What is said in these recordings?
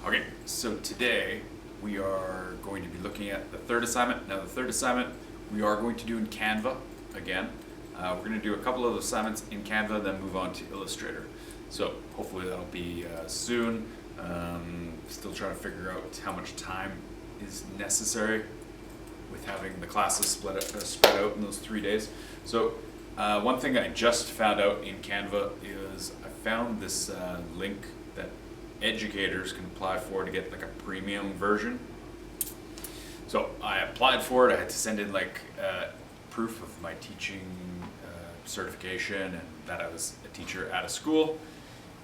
Okay, so today we are going to be looking at the third assignment. Now the third assignment we are going to do in Canva again. We're going to do a couple of assignments in Canva, then move on to Illustrator. So hopefully that'll be soon. Still trying to figure out how much time is necessary with having the classes spread out in those 3 days. So one thing I just found out in Canva is I found this link that educators can apply for to get like a premium version. So I applied for it. I had to send in like proof of my teaching certification and that I was a teacher at a school.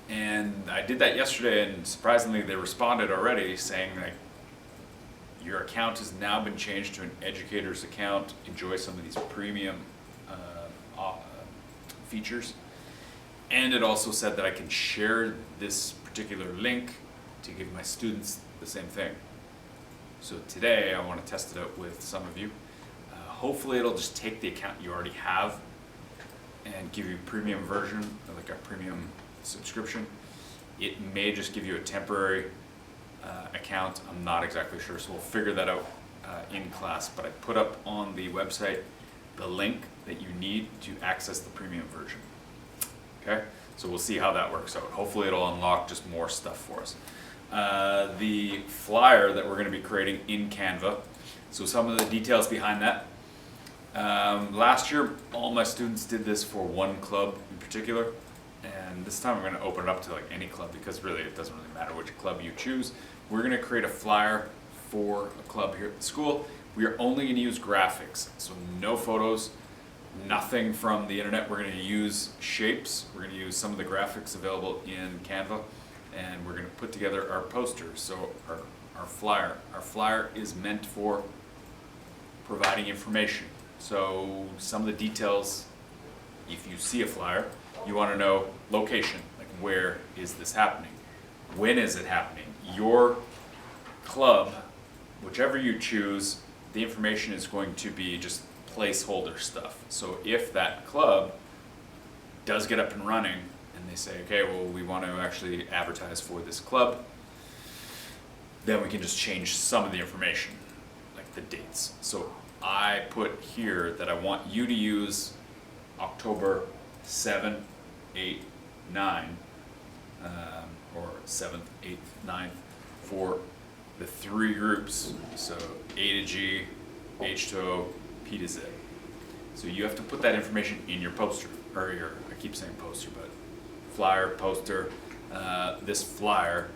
And I did that yesterday, and surprisingly they responded already saying like, your account has now been changed to an educator's account. Enjoy some of these premium features. And it also said that I can share this particular link to give my students the same thing. So today I want to test it out with some of you. Hopefully it'll just take the account you already have and give you a premium version, like a premium subscription. It may just give you a temporary account. I'm not exactly sure, so we'll figure that out in class. But I put up on the website the link that you need to access the premium version. Okay, so we'll see how that works out. Hopefully it'll unlock just more stuff for us. The flyer that we're going to be creating in Canva. So some of the details behind that. Last year, all my students did this for one club in particular. And this time we're going to open it up to like any club, because really it doesn't really matter which club you choose. We're going to create a flyer for a club here at the school. We are only going to use graphics, so no photos, nothing from the internet. We're going to use shapes. We're going to use some of the graphics available in Canva, and we're going to put together our poster. So our flyer. Our flyer is meant for providing information. So some of the details, if you see a flyer, you want to know location, like where is this happening? When is it happening? Your club, whichever you choose, the information is going to be just placeholder stuff. So if that club does get up and running and they say, okay, well, we want to actually advertise for this club, then we can just change some of the information, like the dates. So I put here that I want you to use October 7, 8, 9, or 7th, 8th, 9th for the three groups. So A to G, H to O, P to Z. So you have to put that information in your poster, or your, I keep saying poster, but flyer, poster. This flyer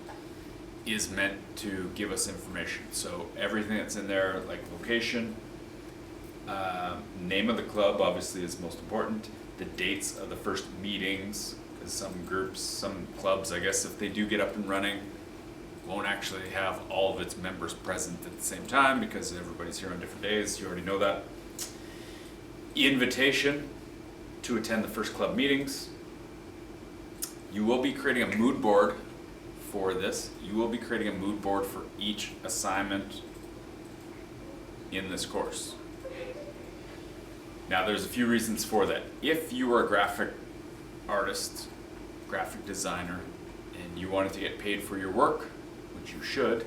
is meant to give us information. So everything that's in there, like location, name of the club obviously is most important, the dates of the first meetings, because some groups, some clubs, I guess, if they do get up and running, won't actually have all of its members present at the same time because everybody's here on different days. You already know that. Invitation to attend the first club meetings. You will be creating a mood board for this. You will be creating a mood board for each assignment in this course. Now there's a few reasons for that. If you are a graphic artist, graphic designer, and you wanted to get paid for your work, which you should,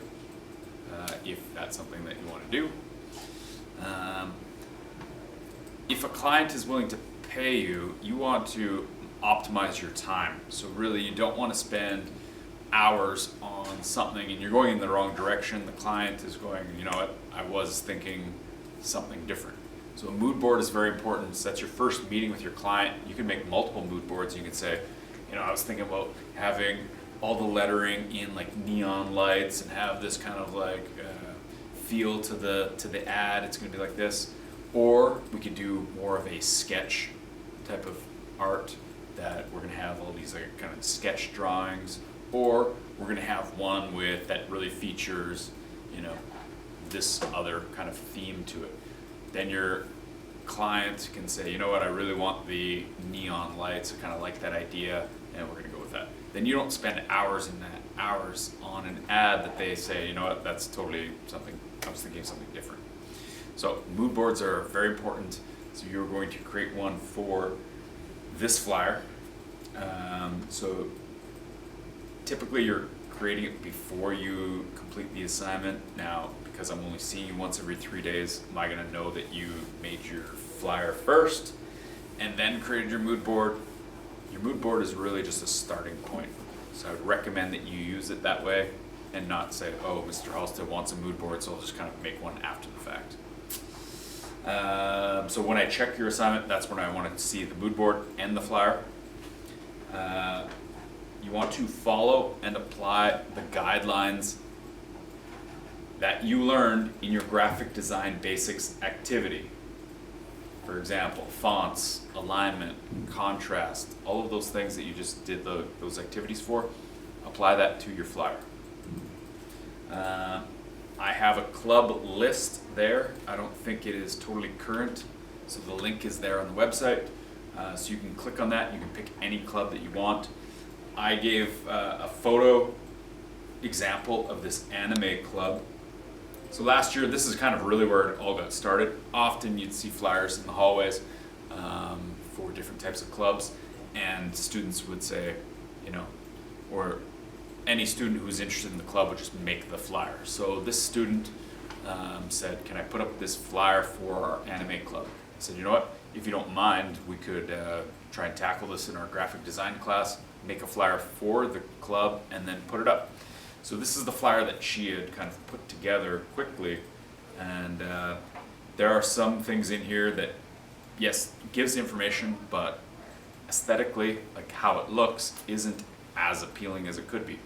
if that's something that you want to do. If a client is willing to pay you, you want to optimize your time. So really you don't want to spend hours on something and you're going in the wrong direction. The client is going, you know what, I was thinking something different. So a mood board is very important. So that's your first meeting with your client. You can make multiple mood boards. You can say, you know, I was thinking about having all the lettering in like neon lights and have this kind of like feel to the ad. It's going to be like this. Or we could do more of a sketch type of art that we're going to have all these like kind of sketch drawings. Or we're going to have one with that really features, you know, this other kind of theme to it. Then your client can say, you know what, I really want the neon lights. I kind of like that idea, and we're going to go with that. Then you don't spend hours on an ad that they say, you know what, that's totally something, I was thinking of something different. So mood boards are very important. So you're going to create one for this flyer. So typically your creating it before you complete the assignment. Now, because I'm only seeing you once every 3 days, am I gonna know that you made your flyer first and then created your mood board? Your mood board is really just a starting point. So I would recommend that you use it that way and not say, oh, Mr. Halstead wants a mood board, so I'll just kind of make one after the fact. So when I check your assignment, that's when I want to see the mood board and the flyer. You want to follow and apply the guidelines that you learned in your graphic design basics activity. For example, fonts, alignment, contrast, all of those things that you just did those activities for, apply that to your flyer. I have a club list there. I don't think it is totally current, so the link is there on the website. So you can click on that, you can pick any club that you want. I gave a photo example of this anime club. So last year, this is kind of really where it all got started. Often you'd see flyers in the hallways for different types of clubs, and students would say, or any student who's interested in the club would just make the flyer. So this student said, can I put up this flyer for our anime club? I said, you know what, if you don't mind, we could try and tackle this in our graphic design class, make a flyer for the club, and then put it up. So this is the flyer that she had kind of put together quickly, and there are some things in here that, yes, gives information, but aesthetically, like how it looks, isn't as appealing as it could be.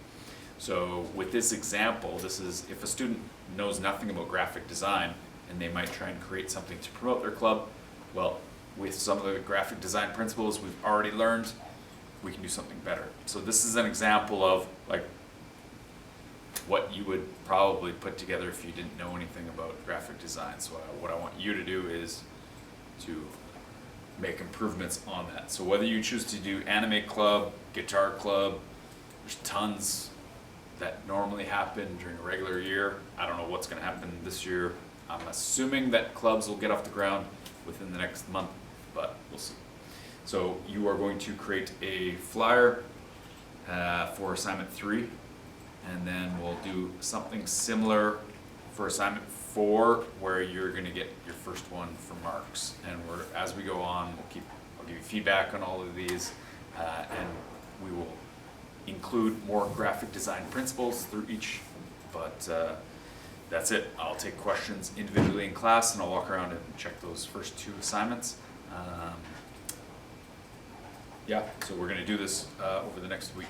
So with this example, this is if a student knows nothing about graphic design and they might try and create something to promote their club, well, with some of the graphic design principles we've already learned, we can do something better. So this is an example of like what you would probably put together if you didn't know anything about graphic design. So what I want you to do is to make improvements on that. So whether you choose to do anime club, guitar club, there's tons that normally happen during a regular year. I don't know what's going to happen this year. I'm assuming that clubs will get off the ground within the next month, but we'll see. So you are going to create a flyer for assignment 3, and then we'll do something similar for assignment 4, where you're going to get your first one for marks. And as we go on, I'll give you feedback on all of these, and we will include more graphic design principles through each. But that's it. I'll take questions individually in class, and I'll walk around and check those first 2 assignments. Yeah, so we're going to do this over the next week.